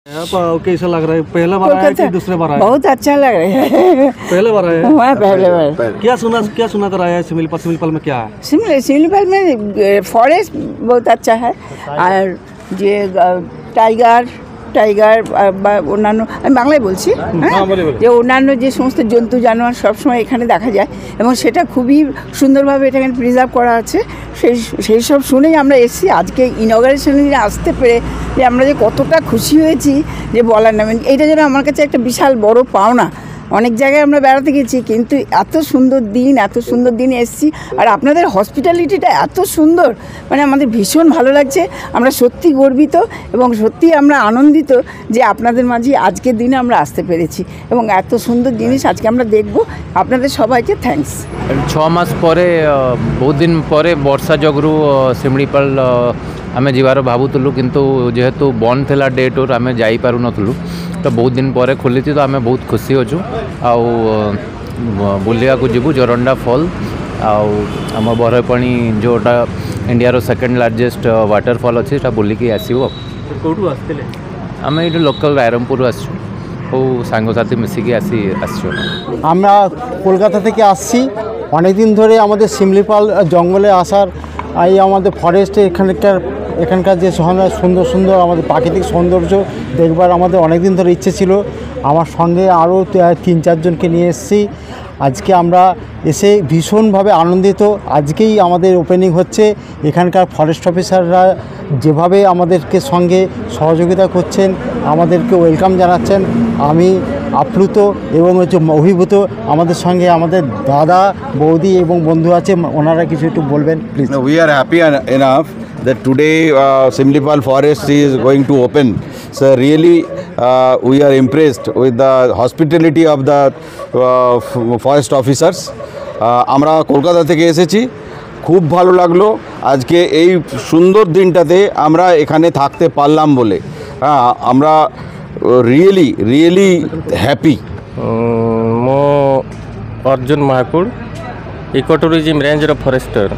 कैसा लग रहा है? पहला बार आया कि दूसरे बार आया? बहुत अच्छा लग रहा है। पहले बार आया? हाँ, पहले बार। क्या सुना कर आया है सिमिलपल में क्या है? सिमिलपल में फॉरेस्ट बहुत अच्छा है और ये টাইগার বা অন্যান্য আমি বাংলায় বলছি, যে অন্যান্য যে সমস্ত জন্তু জানোয়ার সবসময় এখানে দেখা যায় এবং সেটা খুবই সুন্দরভাবে এখানে প্রিজার্ভ করা আছে। সেই সব শুনেই আমরা এসেছি আজকে ইনঅগারেশনে আসতে পেরে, যে আমরা যে কতটা খুশি হয়েছি যে বলার নামে। এইটা যেন আমার কাছে একটা বিশাল বড় পাওনা। অনেক জায়গায় আমরা বেড়াতে গেছি কিন্তু এত সুন্দর দিন এসেছি, আর আপনাদের হসপিটালিটিটা এত সুন্দর, মানে আমাদের ভীষণ ভালো লাগছে। আমরা সত্যি গর্বিত এবং সত্যি আমরা আনন্দিত যে আপনাদের মাঝে আজকের দিনে আমরা আসতে পেরেছি এবং এত সুন্দর জিনিস আজকে আমরা দেখব। আপনাদের সবাইকে থ্যাঙ্কস। 6 মাস পরে ବହୁତ ଦିନ ପରେ ବର୍ଷା ଯୋଗୁଁ ଶିମିଳିପାଳ ଆମେ ଯିବାର ଭାବୁଥିଲୁ, କିନ୍ତୁ ଯେହେତୁ ବନ୍ଦ ଥିଲା ଡେ ଟୁର୍ ଆମେ ଯାଇପାରୁନଥିଲୁ, ତ ବହୁତ ଦିନ ପରେ ଖୋଲିଛି, ତ ଆମେ ବହୁତ ଖୁସି ଅଛୁ। ଆଉ ବୁଲିବାକୁ ଯିବୁ ଜୋରଣ୍ଡା ଫଲ୍ ଆଉ ଆମ ବରପାଣି ଯେଉଁଟା ଇଣ୍ଡିଆର ସେକେଣ୍ଡ ଲାର୍ଜେଷ୍ଟ ୱାଟରଫଲ୍ ଅଛି, ସେଟା ବୁଲିକି ଆସିବୁ। କେଉଁଠୁ ଆସିଥିଲେ? ଆମେ ଏଇଠି ଲୋକାଲ ରାଇରଙ୍ଗପୁରରୁ ଆସିଛୁ, କେଉଁ সাংসাথী মিশিকি আসছো। আমরা কলকাতা থেকে আসছি। অনেক দিন ধরে আমাদের শিমলিপাল জঙ্গলে আসার, এই আমাদের ফরেস্টে এখানকার যে সুন্দর আমাদের প্রাকৃতিক সৌন্দর্য দেখবার আমাদের অনেক দিন ধরে ইচ্ছে ছিল। আমার সঙ্গে আরও 3-4 জনকে নিয়ে এসেছি। আজকে আমরা এসে ভীষণভাবে আনন্দিত। আজকেই আমাদের ওপেনিং হচ্ছে। এখানকার ফরেস্ট অফিসাররা যেভাবে আমাদেরকে সঙ্গে সহযোগিতা করছেন, আমাদেরকে ওয়েলকাম জানাচ্ছেন, আমি আপ্লুত এবং অভিভূত। আমাদের সঙ্গে আমাদের দাদা, বৌদি এবং বন্ধু আছে, ওনারা কিছু একটু বলবেন please. We are happy enough that today Simlipal Forest is going to open. So really we are impressed with the hospitality of the forest officers. আমরা কলকাতা থেকে এসেছি, খুব ভালো লাগলো আজকে এই সুন্দর দিনটাতে আমরা এখানে থাকতে পারলাম বলে। আমরা রিয়েলি হ্যাপি। মো অর্জুন মহাকুড়, ইকো টুরিজম রেঞ্জর ফরেস্টর।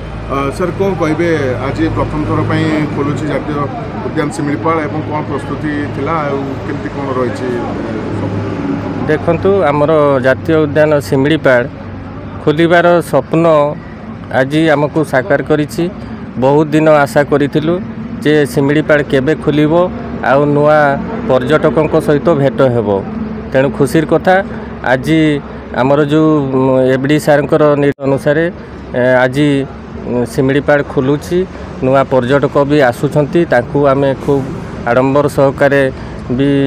सर कौन कहे आज प्रथम थर पर खोलुँ जातीय उद्यान शिमिलीपाल और कौन प्रस्तुति केमती कौन रही? देखु आमर जातीय उद्यान शिमिलीपाल खोलिबार स्वप्न आज आमको साकार करिछि। बहुत दिन आशा करिथिलु जे शिमिलीपाल केबे खोलिबो आ नुआ पर्यटकों सहित भेट हेबो। तेणु खुशीर कथा आज आमर जो एबडी सारंकर अनुसार आज शिमिलीपाल खोलुछि। नुआ पर्यटक भी आसुछंती, ताकू आमे खूब आडंबर सहकारे भी